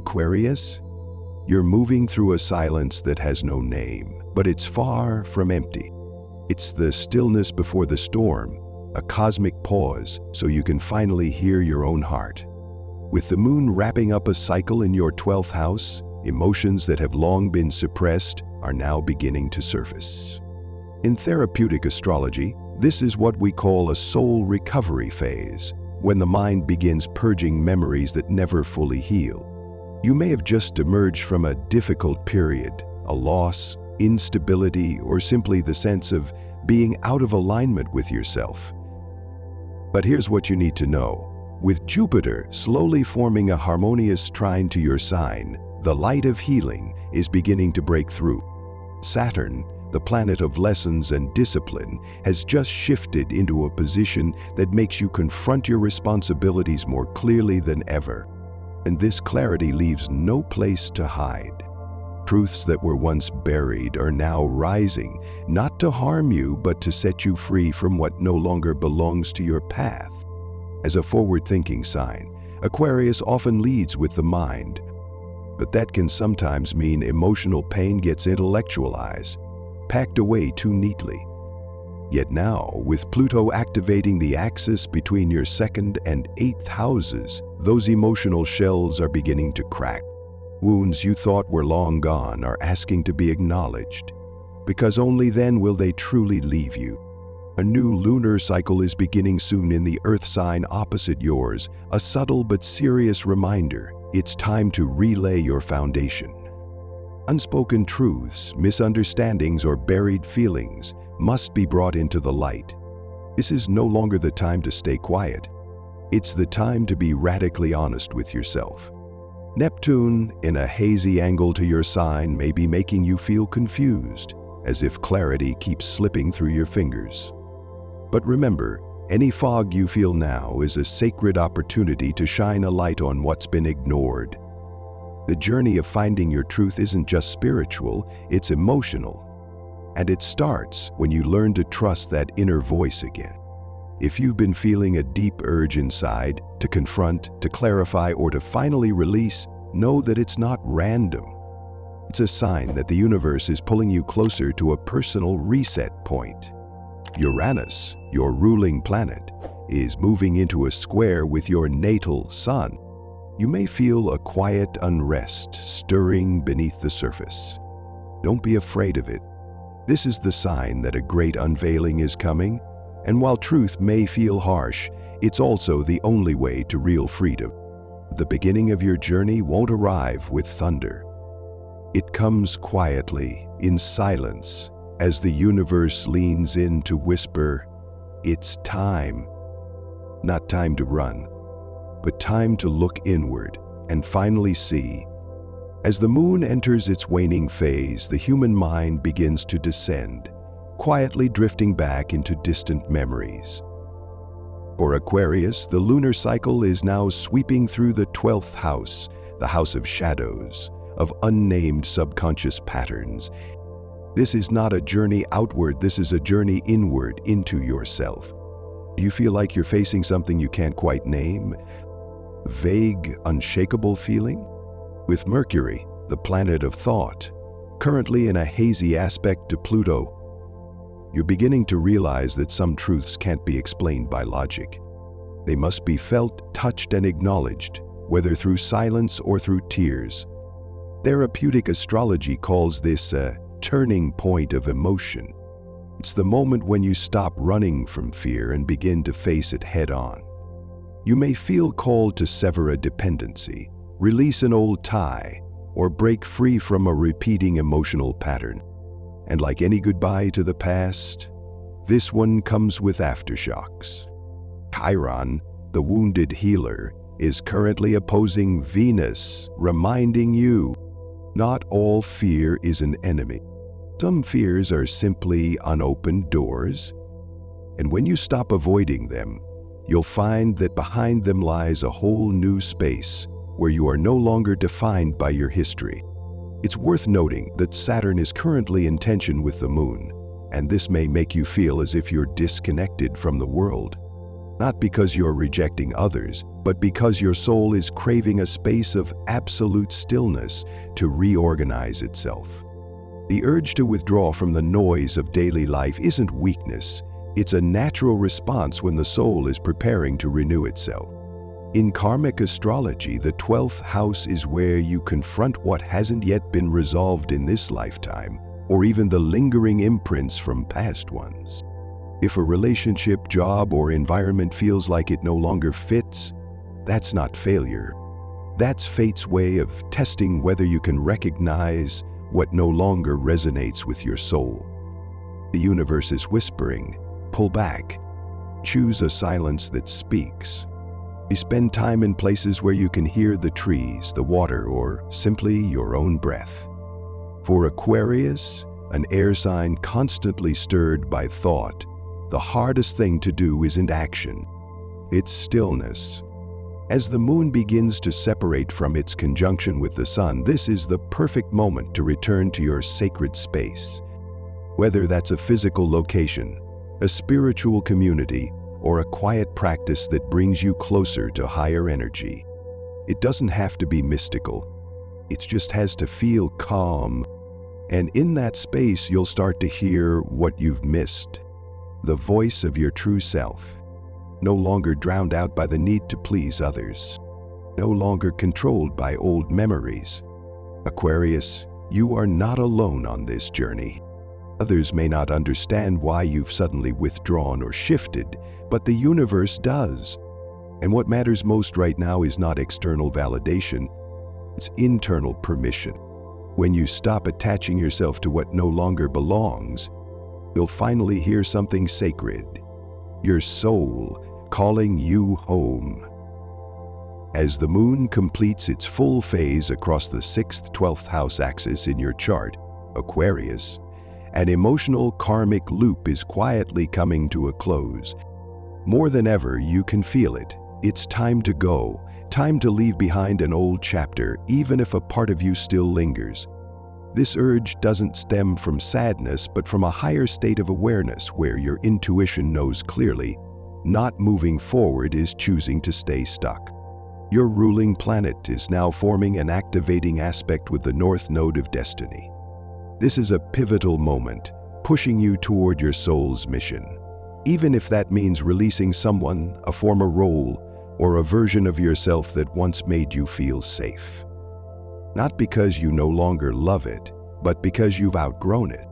Aquarius, you're moving through a silence that has no name, but it's far from empty. It's the stillness before the storm, a cosmic pause so you can finally hear your own heart. With the moon wrapping up a cycle in your 12th house, emotions that have long been suppressed are now beginning to surface. In therapeutic astrology, this is what we call a soul recovery phase, when the mind begins purging memories that never fully heal. You may have just emerged from a difficult period, a loss, instability, or simply the sense of being out of alignment with yourself. But here's what you need to know. With Jupiter slowly forming a harmonious trine to your sign, the light of healing is beginning to break through. Saturn, the planet of lessons and discipline, has just shifted into a position that makes you confront your responsibilities more clearly than ever. And this clarity leaves no place to hide. Truths that were once buried are now rising, not to harm you, but to set you free from what no longer belongs to your path. As a forward-thinking sign, Aquarius often leads with the mind, but that can sometimes mean emotional pain gets intellectualized, packed away too neatly. Yet now, with Pluto activating the axis between your 2nd and 8th houses, those emotional shells are beginning to crack. Wounds you thought were long gone are asking to be acknowledged, because only then will they truly leave you. A new lunar cycle is beginning soon in the Earth sign opposite yours, a subtle but serious reminder it's time to relay your foundation. Unspoken truths, misunderstandings, or buried feelings must be brought into the light. This is no longer the time to stay quiet. It's the time to be radically honest with yourself. Neptune, in a hazy angle to your sign, may be making you feel confused, as if clarity keeps slipping through your fingers. But remember, any fog you feel now is a sacred opportunity to shine a light on what's been ignored. The journey of finding your truth isn't just spiritual, it's emotional. And it starts when you learn to trust that inner voice again. If you've been feeling a deep urge inside to confront, to clarify, or to finally release, know that it's not random. It's a sign that the universe is pulling you closer to a personal reset point. Uranus, your ruling planet, is moving into a square with your natal sun. You may feel a quiet unrest stirring beneath the surface. Don't be afraid of it. This is the sign that a great unveiling is coming, and while truth may feel harsh, it's also the only way to real freedom. The beginning of your journey won't arrive with thunder. It comes quietly, in silence, as the universe leans in to whisper, "It's time." Not time to run, but time to look inward and finally see. As the moon enters its waning phase, the human mind begins to descend, quietly drifting back into distant memories. For Aquarius, the lunar cycle is now sweeping through the 12th house, the house of shadows, of unnamed subconscious patterns. This is not a journey outward, this is a journey inward into yourself. Do you feel like you're facing something you can't quite name? Vague, unshakable feeling? With Mercury, the planet of thought, currently in a hazy aspect to Pluto, you're beginning to realize that some truths can't be explained by logic. They must be felt, touched, and acknowledged, whether through silence or through tears. Therapeutic astrology calls this a turning point of emotion. It's the moment when you stop running from fear and begin to face it head-on. You may feel called to sever a dependency, release an old tie, or break free from a repeating emotional pattern. And like any goodbye to the past, this one comes with aftershocks. Chiron, the wounded healer, is currently opposing Venus, reminding you, not all fear is an enemy. Some fears are simply unopened doors, and when you stop avoiding them, you'll find that behind them lies a whole new space where you are no longer defined by your history. It's worth noting that Saturn is currently in tension with the moon, and this may make you feel as if you're disconnected from the world. Not because you're rejecting others, but because your soul is craving a space of absolute stillness to reorganize itself. The urge to withdraw from the noise of daily life isn't weakness. It's a natural response when the soul is preparing to renew itself. In karmic astrology, the 12th house is where you confront what hasn't yet been resolved in this lifetime, or even the lingering imprints from past ones. If a relationship, job, or environment feels like it no longer fits, that's not failure. That's fate's way of testing whether you can recognize what no longer resonates with your soul. The universe is whispering, pull back, choose a silence that speaks. You spend time in places where you can hear the trees, the water, or simply your own breath. For Aquarius, an air sign constantly stirred by thought, the hardest thing to do isn't action, it's stillness. As the moon begins to separate from its conjunction with the sun, this is the perfect moment to return to your sacred space. Whether that's a physical location, a spiritual community, or a quiet practice that brings you closer to higher energy. It doesn't have to be mystical. It just has to feel calm. And in that space, you'll start to hear what you've missed. The voice of your true self. No longer drowned out by the need to please others. No longer controlled by old memories. Aquarius, you are not alone on this journey. Others may not understand why you've suddenly withdrawn or shifted, but the universe does. And what matters most right now is not external validation, it's internal permission. When you stop attaching yourself to what no longer belongs, you'll finally hear something sacred. Your soul calling you home. As the moon completes its full phase across the 6th, 12th house axis in your chart, Aquarius, an emotional karmic loop is quietly coming to a close. More than ever, you can feel it. It's time to go, time to leave behind an old chapter, even if a part of you still lingers. This urge doesn't stem from sadness, but from a higher state of awareness where your intuition knows clearly, not moving forward is choosing to stay stuck. Your ruling planet is now forming an activating aspect with the North Node of Destiny. This is a pivotal moment, pushing you toward your soul's mission. Even if that means releasing someone, a former role, or a version of yourself that once made you feel safe. Not because you no longer love it, but because you've outgrown it.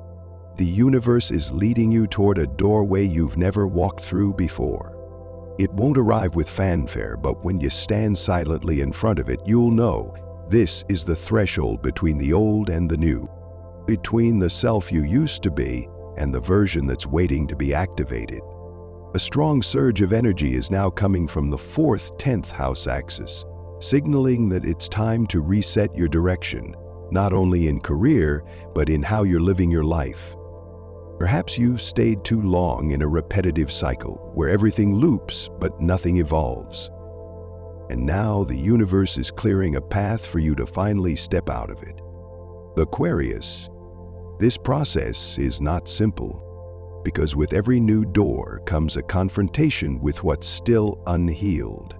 The universe is leading you toward a doorway you've never walked through before. It won't arrive with fanfare, but when you stand silently in front of it, you'll know this is the threshold between the old and the new, between the self you used to be and the version that's waiting to be activated. A strong surge of energy is now coming from the 4th, 10th house axis, signaling that it's time to reset your direction, not only in career, but in how you're living your life. Perhaps you've stayed too long in a repetitive cycle where everything loops but nothing evolves. And now the universe is clearing a path for you to finally step out of it. Aquarius, this process is not simple, because with every new door comes a confrontation with what's still unhealed.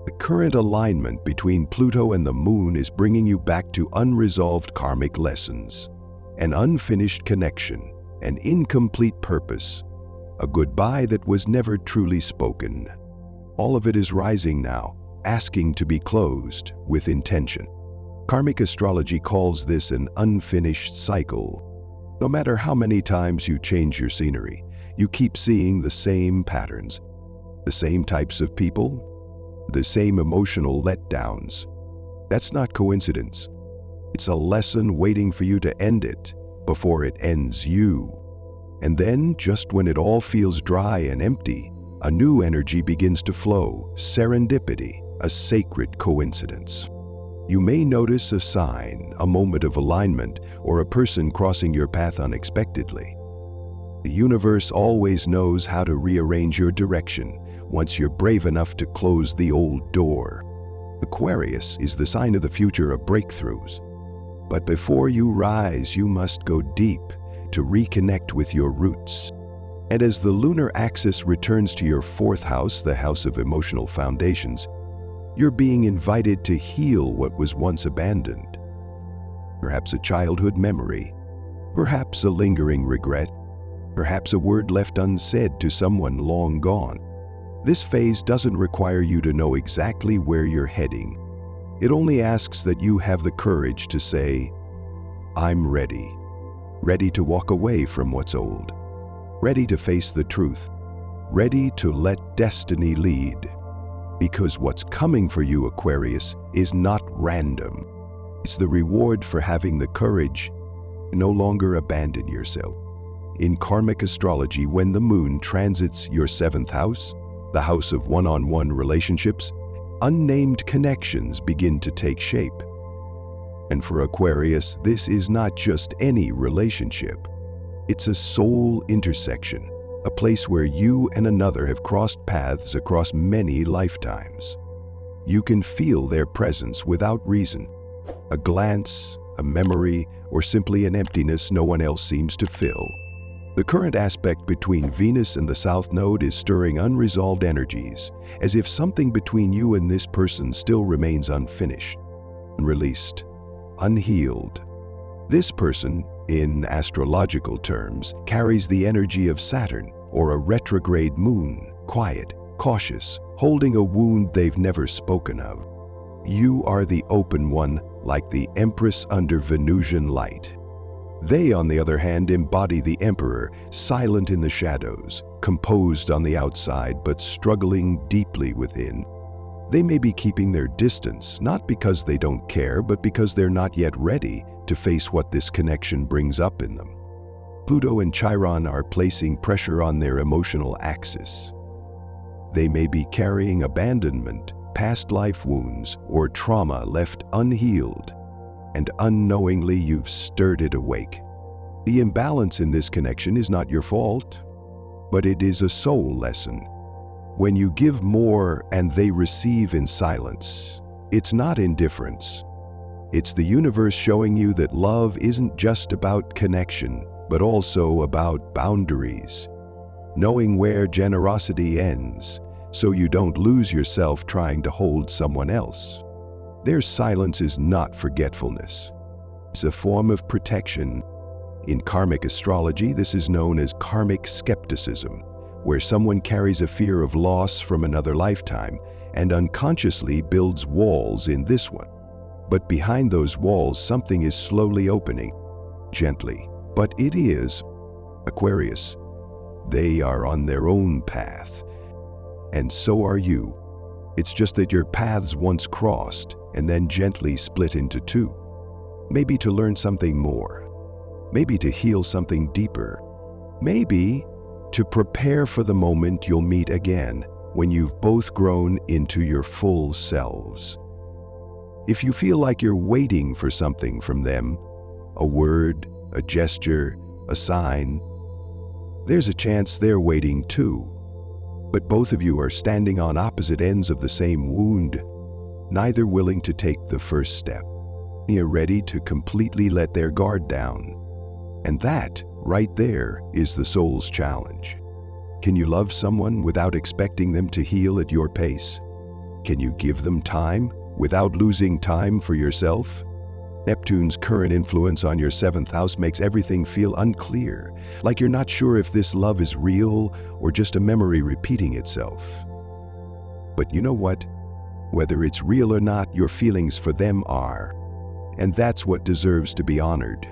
The current alignment between Pluto and the Moon is bringing you back to unresolved karmic lessons, an unfinished connection, an incomplete purpose, a goodbye that was never truly spoken. All of it is rising now, asking to be closed with intention. Karmic astrology calls this an unfinished cycle. No matter how many times you change your scenery, you keep seeing the same patterns, the same types of people, the same emotional letdowns. That's not coincidence. It's a lesson waiting for you to end it before it ends you. And then, just when it all feels dry and empty, a new energy begins to flow, serendipity, a sacred coincidence. You may notice a sign, a moment of alignment, or a person crossing your path unexpectedly. The universe always knows how to rearrange your direction once you're brave enough to close the old door. Aquarius is the sign of the future of breakthroughs. But before you rise, you must go deep to reconnect with your roots. And as the lunar axis returns to your fourth house, the house of emotional foundations, you're being invited to heal what was once abandoned. Perhaps a childhood memory, perhaps a lingering regret, perhaps a word left unsaid to someone long gone. This phase doesn't require you to know exactly where you're heading. It only asks that you have the courage to say, I'm ready. Ready to walk away from what's old. Ready to face the truth. Ready to let destiny lead. Because what's coming for you, Aquarius, is not random. It's the reward for having the courage to no longer abandon yourself. In karmic astrology, when the moon transits your seventh house, the house of one-on-one relationships, unnamed connections begin to take shape. And for Aquarius, this is not just any relationship. It's a soul intersection, a place where you and another have crossed paths across many lifetimes. You can feel their presence without reason. A glance, a memory, or simply an emptiness no one else seems to fill. The current aspect between Venus and the South Node is stirring unresolved energies, as if something between you and this person still remains unfinished, unreleased, unhealed. This person, in astrological terms, carries the energy of Saturn or a retrograde moon, quiet, cautious, holding a wound they've never spoken of. You are the open one, like the Empress under Venusian light. They, on the other hand, embody the Emperor, silent in the shadows, composed on the outside but struggling deeply within. They may be keeping their distance, not because they don't care, but because they're not yet ready to face what this connection brings up in them. Pluto and Chiron are placing pressure on their emotional axis. They may be carrying abandonment, past life wounds, or trauma left unhealed, and unknowingly you've stirred it awake. The imbalance in this connection is not your fault, but it is a soul lesson. When you give more and they receive in silence, it's not indifference. It's the universe showing you that love isn't just about connection, but also about boundaries. Knowing where generosity ends, so you don't lose yourself trying to hold someone else. Their silence is not forgetfulness. It's a form of protection. In karmic astrology, this is known as karmic skepticism, where someone carries a fear of loss from another lifetime and unconsciously builds walls in this one. But behind those walls, something is slowly opening, gently. But it is, Aquarius. They are on their own path, and so are you. It's just that your paths once crossed and then gently split into two. Maybe to learn something more. Maybe to heal something deeper. Maybe to prepare for the moment you'll meet again when you've both grown into your full selves. If you feel like you're waiting for something from them, a word, a gesture, a sign, there's a chance they're waiting too. But both of you are standing on opposite ends of the same wound, neither willing to take the first step. You're ready to completely let their guard down. And that, right there, is the soul's challenge. Can you love someone without expecting them to heal at your pace? Can you give them time without losing time for yourself? Neptune's current influence on your seventh house makes everything feel unclear, like you're not sure if this love is real or just a memory repeating itself. But you know what? Whether it's real or not, your feelings for them are. And that's what deserves to be honored.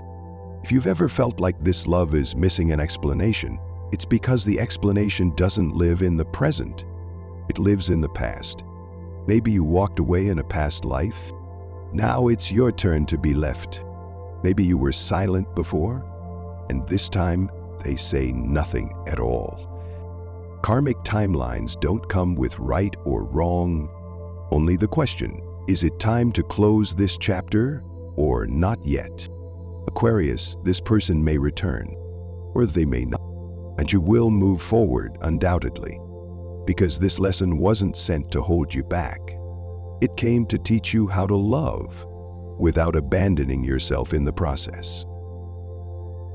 If you've ever felt like this love is missing an explanation, it's because the explanation doesn't live in the present. It lives in the past. Maybe you walked away in a past life. Now it's your turn to be left. Maybe you were silent before, and this time they say nothing at all. Karmic timelines don't come with right or wrong. Only the question, is it time to close this chapter or not yet? Aquarius, this person may return, or they may not, and you will move forward undoubtedly, because this lesson wasn't sent to hold you back. It came to teach you how to love without abandoning yourself in the process.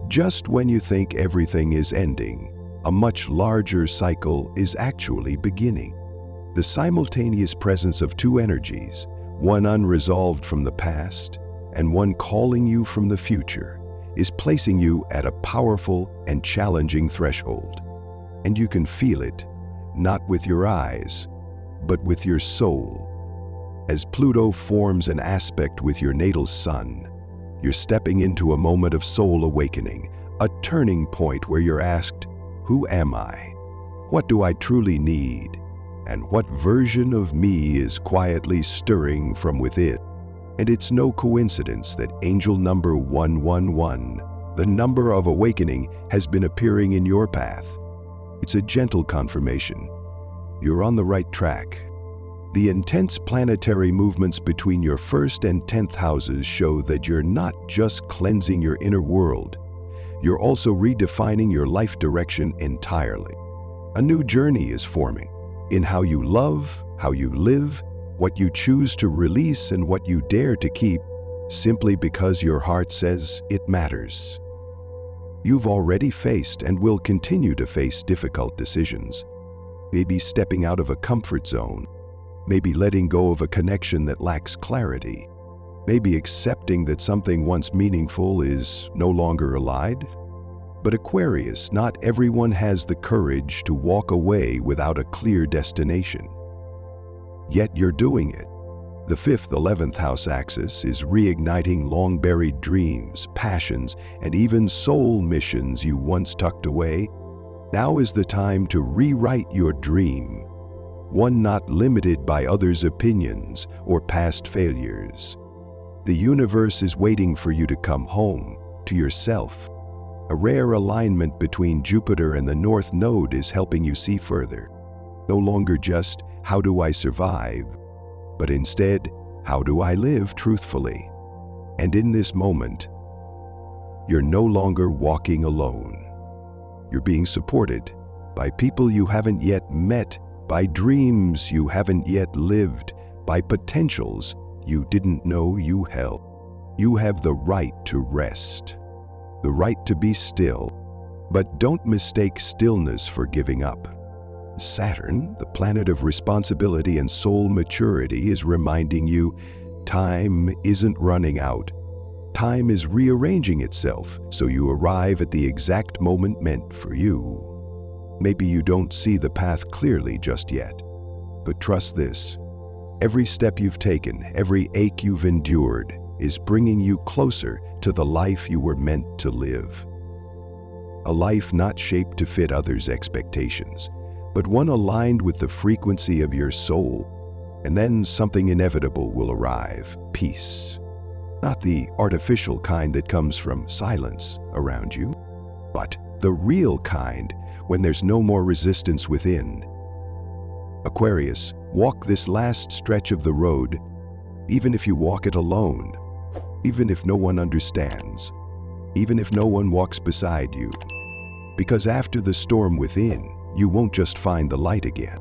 Just when you think everything is ending, a much larger cycle is actually beginning. The simultaneous presence of two energies, one unresolved from the past and one calling you from the future, is placing you at a powerful and challenging threshold. And you can feel it, not with your eyes, but with your soul. As Pluto forms an aspect with your natal sun, you're stepping into a moment of soul awakening, a turning point where you're asked, who am I? What do I truly need? And what version of me is quietly stirring from within? And it's no coincidence that angel number 111, the number of awakening, has been appearing in your path. It's a gentle confirmation. You're on the right track. The intense planetary movements between your 1st and 10th houses show that you're not just cleansing your inner world, you're also redefining your life direction entirely. A new journey is forming in how you love, how you live, what you choose to release and what you dare to keep, simply because your heart says it matters. You've already faced and will continue to face difficult decisions. Maybe stepping out of a comfort zone, maybe letting go of a connection that lacks clarity, maybe accepting that something once meaningful is no longer alive. But Aquarius, not everyone has the courage to walk away without a clear destination. Yet you're doing it. The 5th, 11th house axis is reigniting long-buried dreams, passions, and even soul missions you once tucked away. Now is the time to rewrite your dream, one not limited by others' opinions or past failures. The universe is waiting for you to come home, to yourself. A rare alignment between Jupiter and the North Node is helping you see further. No longer just, how do I survive? But instead, how do I live truthfully? And in this moment, you're no longer walking alone. You're being supported by people you haven't yet met, by dreams you haven't yet lived, by potentials you didn't know you held. You have the right to rest, the right to be still, but don't mistake stillness for giving up. Saturn, the planet of responsibility and soul maturity, is reminding you time isn't running out. Time is rearranging itself so you arrive at the exact moment meant for you. Maybe you don't see the path clearly just yet, but trust this. Every step you've taken, every ache you've endured, is bringing you closer to the life you were meant to live. A life not shaped to fit others' expectations, but one aligned with the frequency of your soul. And then something inevitable will arrive, peace. Not the artificial kind that comes from silence around you, but the real kind when there's no more resistance within. Aquarius, walk this last stretch of the road, even if you walk it alone, even if no one understands, even if no one walks beside you. Because after the storm within, you won't just find the light again.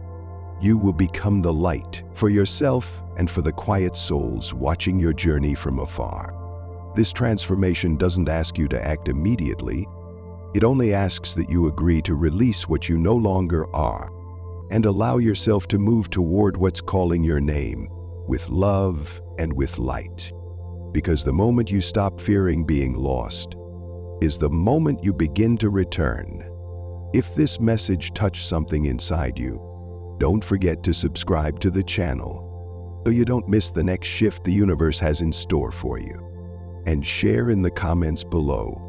You will become the light for yourself and for the quiet souls watching your journey from afar. This transformation doesn't ask you to act immediately. It only asks that you agree to release what you no longer are and allow yourself to move toward what's calling your name with love and with light. Because the moment you stop fearing being lost is the moment you begin to return. If this message touched something inside you, don't forget to subscribe to the channel so you don't miss the next shift the universe has in store for you. And share in the comments below.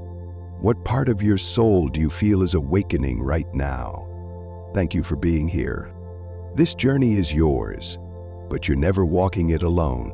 What part of your soul do you feel is awakening right now? Thank you for being here. This journey is yours, but you're never walking it alone.